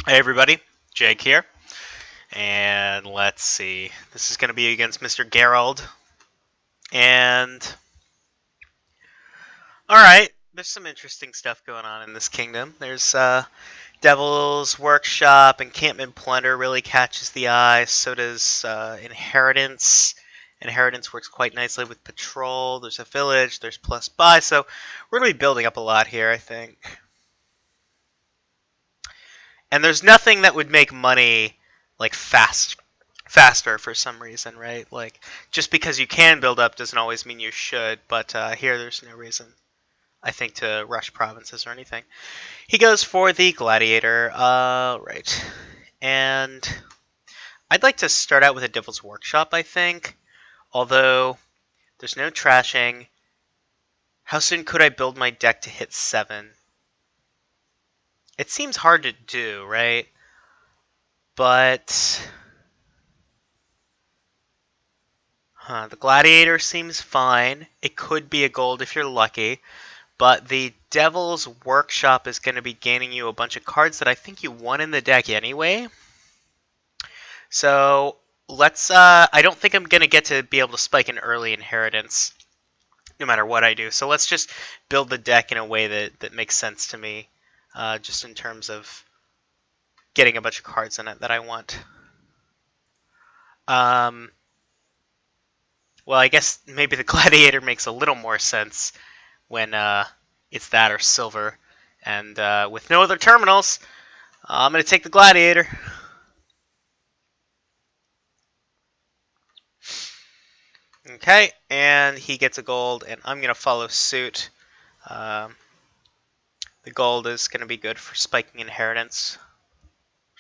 Hey everybody, Jake here, and let's see. This is going to be against Mr. Gerald, and all right, there's some interesting stuff going on in this kingdom. There's Devil's Workshop, Encampment Plunder really catches the eye. So does Inheritance. Inheritance works quite nicely with Patrol. There's a village. There's plus buy. So we're going to be building up a lot here, I think. And there's nothing that would make money like faster for some reason, right? Like just because you can build up doesn't always mean you should. But here, there's no reason, I think, to rush provinces or anything. He goes for the gladiator, right? And I'd like to start out with a Devil's Workshop, I think. Although there's no trashing. How soon could I build my deck to hit 7? It seems hard to do, right? But the gladiator seems fine. It could be a gold if you're lucky. But the Devil's Workshop is going to be gaining you a bunch of cards that I think you won in the deck anyway. So let's, I don't think I'm going to get to be able to spike an early inheritance no matter what I do. So let's just build the deck in a way that makes sense to me, just in terms of getting a bunch of cards in it that I want. Well, I guess maybe the Gladiator makes a little more sense when it's that or Silver. And with no other terminals, I'm going to take the Gladiator. Okay, and he gets a gold, and I'm going to follow suit. The gold is going to be good for spiking inheritance.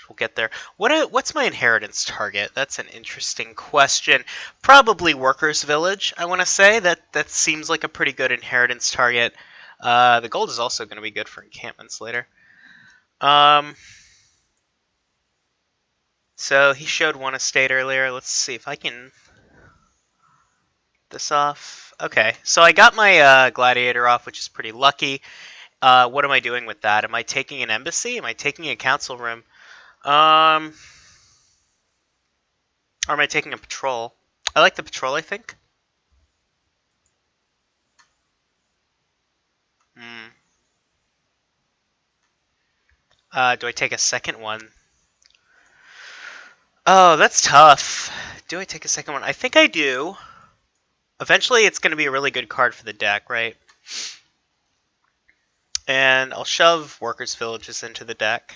We'll get there. What's my inheritance target? That's an interesting question. Probably Workers' Village, I want to say. That seems like a pretty good inheritance target. The gold is also going to be good for encampments later. So he showed one estate earlier. Let's see if I can this off. Okay, so I got my gladiator off, which is pretty lucky. What am I doing with that? Am I taking an embassy? Am I taking a council room? Or am I taking a patrol? I like the patrol, I think. Do I take a second one? Oh, that's tough. Do I take a second one? I think I do. Eventually, it's going to be a really good card for the deck, right? And I'll shove Workers' Villages into the deck.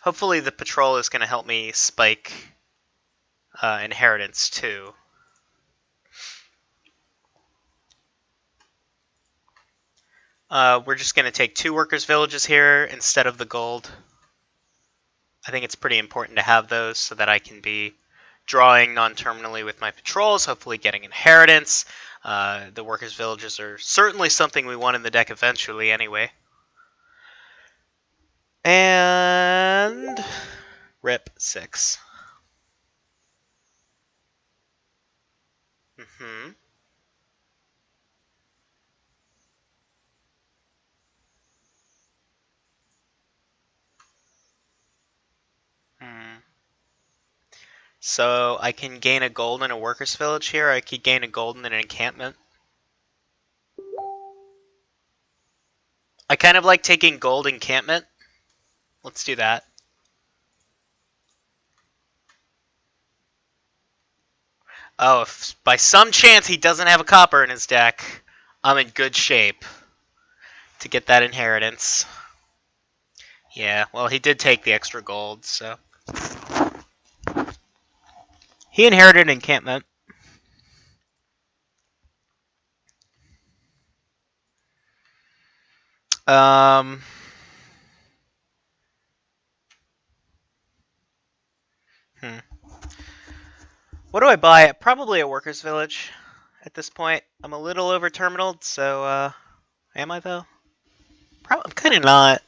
Hopefully the patrol is going to help me spike inheritance too. We're just going to take 2 Workers' Villages here instead of the gold. I think it's pretty important to have those so that I can be drawing non-terminally with my patrols, hopefully getting inheritance. The Workers' Villages are certainly something we want in the deck eventually anyway. And rip 6. So I can gain a gold in a Workers' Village here. I could gain a gold in an encampment. I kind of like taking gold encampment. Let's do that. Oh, if by some chance he doesn't have a copper in his deck, I'm in good shape to get that inheritance. Yeah, well, he did take the extra gold, so. He inherited an encampment. What do I buy? Probably a Workers' Village at this point. I'm a little over terminaled, so am I though? I'm kind of not.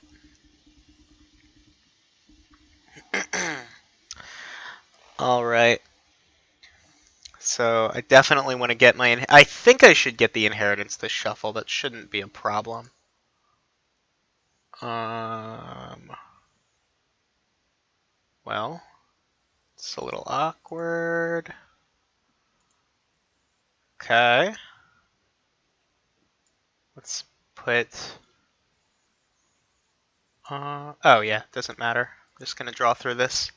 All right. So I definitely want to get my. I think I should get the inheritance to shuffle. That shouldn't be a problem. Well, it's a little awkward. Okay. Let's put... oh yeah, doesn't matter. I'm just gonna draw through this.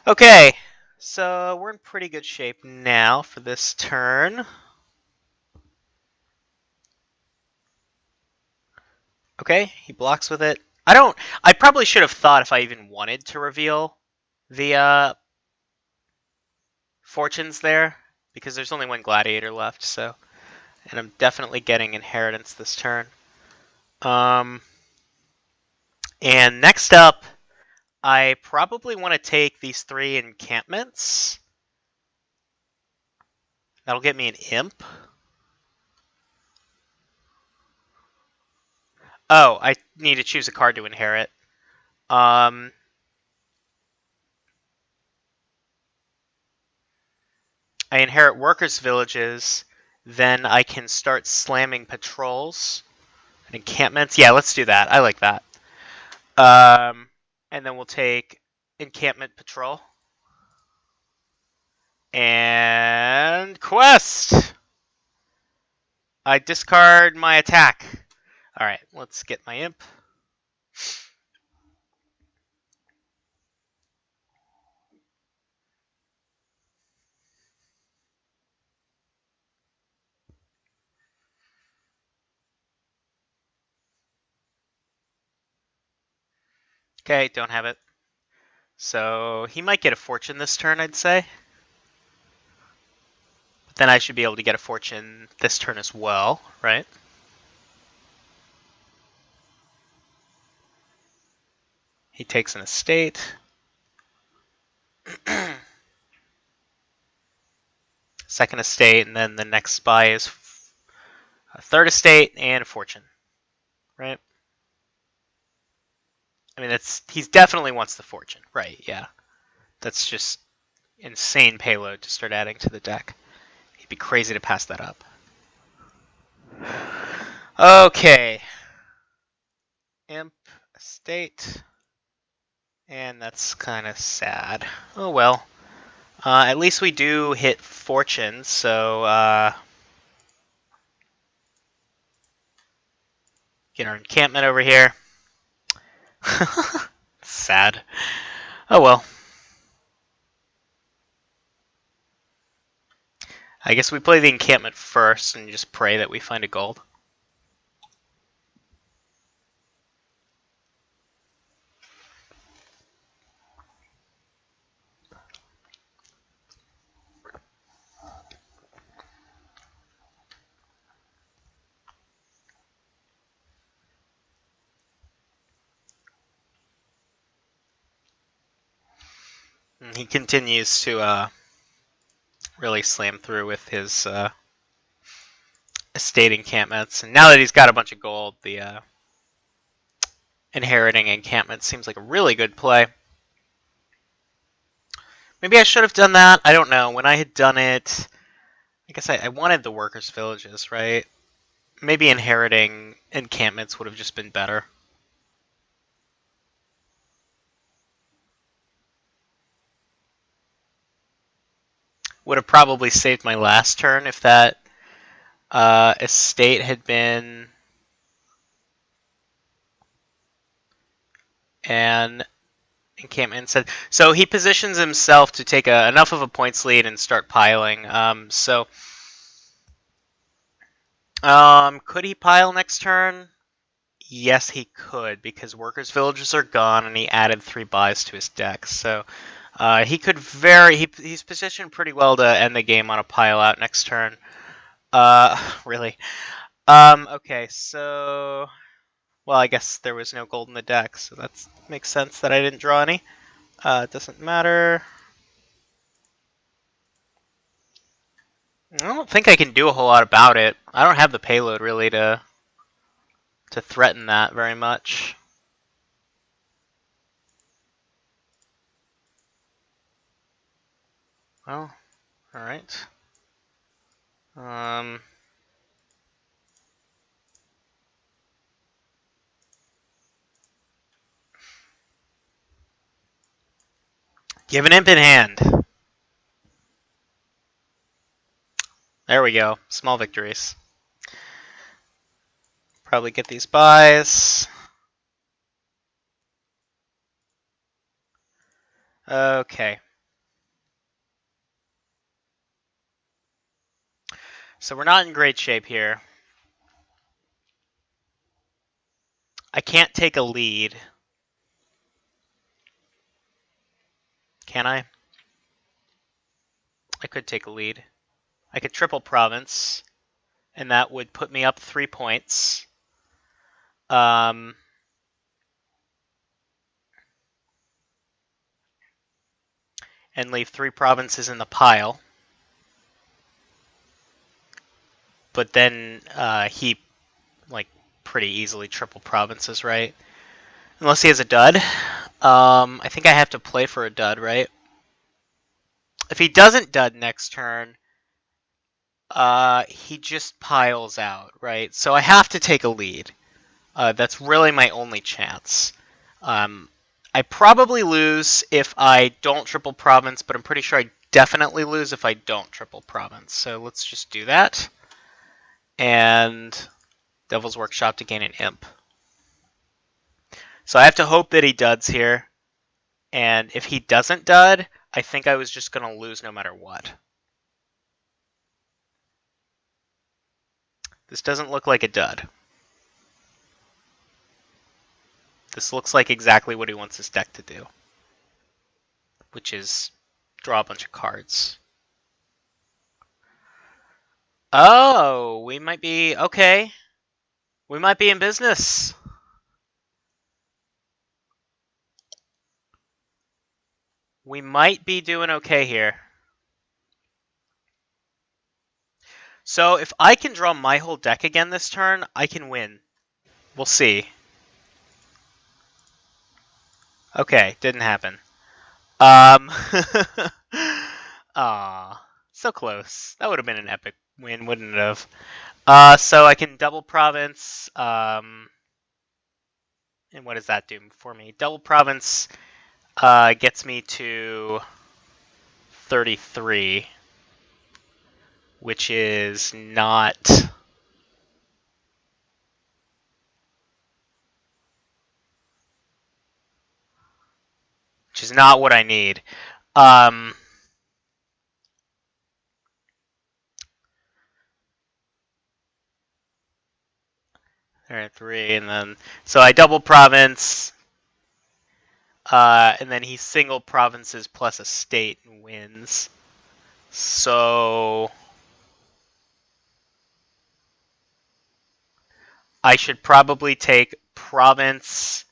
Okay, so we're in pretty good shape now for this turn. Okay, he blocks with it. I probably should have thought if I even wanted to reveal the fortunes there, because there's only one gladiator left, so... And I'm definitely getting inheritance this turn. And next up, I probably want to take these 3 encampments. That'll get me an imp. Oh, I need to choose a card to inherit. I inherit workers' villages, then I can start slamming patrols and encampments. Yeah, let's do that. I like that. And then we'll take encampment patrol. And quest! I discard my attack. Alright, let's get my imp. Okay, don't have it. So he might get a fortune this turn, I'd say. But then I should be able to get a fortune this turn as well, right? He takes an estate. Second estate, and then the next buy is a third estate and a fortune, right? I mean, he definitely wants the fortune, right? Yeah, that's just insane payload to start adding to the deck. He'd be crazy to pass that up. Okay, imp estate, and that's kind of sad. Oh well. At least we do hit fortune, so get our encampment over here. Sad. Oh well. I guess we play the encampment first and just pray that we find a gold. And he continues to really slam through with his estate encampments. And now that he's got a bunch of gold, the inheriting encampment seems like a really good play. Maybe I should have done that. I don't know. When I had done it, I guess I wanted the workers' villages, right? Maybe inheriting encampments would have just been better. Would have probably saved my last turn if that estate had been an encampment instead. So he positions himself to take enough of a points lead and start piling. Could he pile next turn? Yes, he could, because workers' villages are gone, and he added 3 buys to his deck. So he could he's positioned pretty well to end the game on a pile out next turn. Really. Okay, so... Well, I guess there was no gold in the deck, so that makes sense that I didn't draw any. It doesn't matter. I don't think I can do a whole lot about it. I don't have the payload, really, to threaten that very much. Well, alright. Give an imp in hand. There we go. Small victories. Probably get these buys. Okay. So we're not in great shape here. I can't take a lead. Can I? I could take a lead. I could triple province, and that would put me up 3 points. And leave 3 provinces in the pile. But then he, like, pretty easily triple provinces, right? Unless he has a dud. I think I have to play for a dud, right? If he doesn't dud next turn, he just piles out, right? So I have to take a lead. That's really my only chance. I probably lose if I don't triple province, but I'm pretty sure I definitely lose if I don't triple province. So let's just do that. And Devil's Workshop to gain an imp. So I have to hope that he duds here. And if he doesn't dud, I think I was just going to lose no matter what. This doesn't look like a dud. This looks like exactly what he wants his deck to do, which is draw a bunch of cards. Oh, we might be, okay. We might be in business. We might be doing okay here. So if I can draw my whole deck again this turn, I can win. We'll see. Okay, didn't happen. Aw, so close. That would have been an epic win, wouldn't it have? So I can double province. And what does that do for me? Double province gets me to 33, which is not... which is not what I need. There are 3, and then... so I double province, and then he single provinces plus a state and wins. So... I should probably take province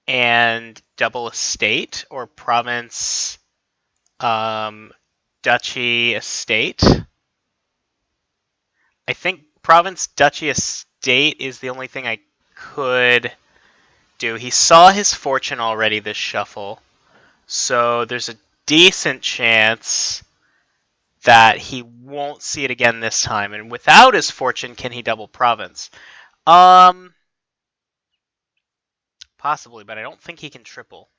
and double estate, or province, duchy, estate. I think province, duchy, estate is the only thing I could do. He saw his fortune already this shuffle, so there's a decent chance that he won't see it again this time. And without his fortune, can he double province? Possibly, but I don't think he can triple.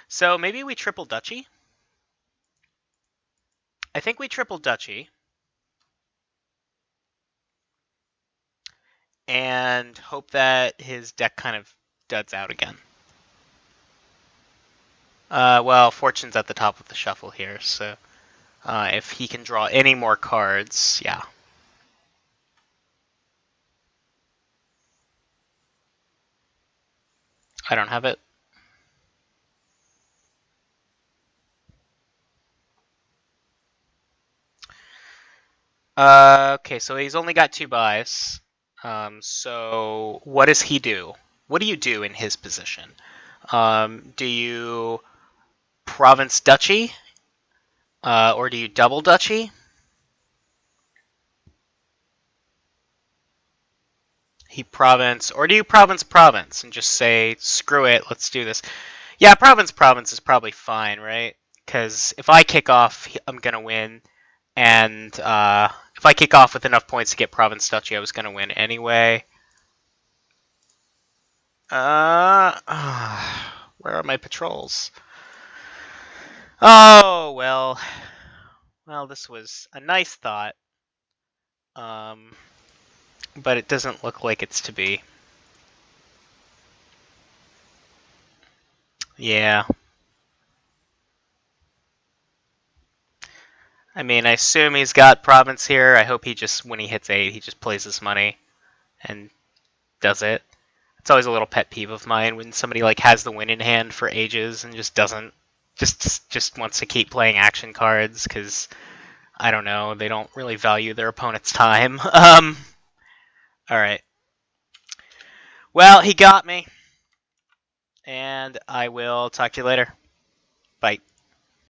So maybe we triple duchy? I think we triple duchy. And hope that his deck kind of duds out again. Well, fortune's at the top of the shuffle here, so if he can draw any more cards, yeah. I don't have it. Okay, so he's only got 2 buys. So what does he do? What do you do in his position? Do you province duchy? Or do you double duchy? He province, or do you province and just say, screw it, let's do this? Yeah, province is probably fine, right? Because if I kick off, I'm going to win. And if I kick off with enough points to get province duchy, I was going to win anyway. Where are my patrols? Oh, well. Well, this was a nice thought. But it doesn't look like it's to be. Yeah. I mean, I assume he's got province here. I hope he just, when he hits 8, he just plays his money and does it. It's always a little pet peeve of mine when somebody like has the win in hand for ages and just doesn't, just wants to keep playing action cards because I don't know, they don't really value their opponent's time. All right. Well, he got me, and I will talk to you later. Bye.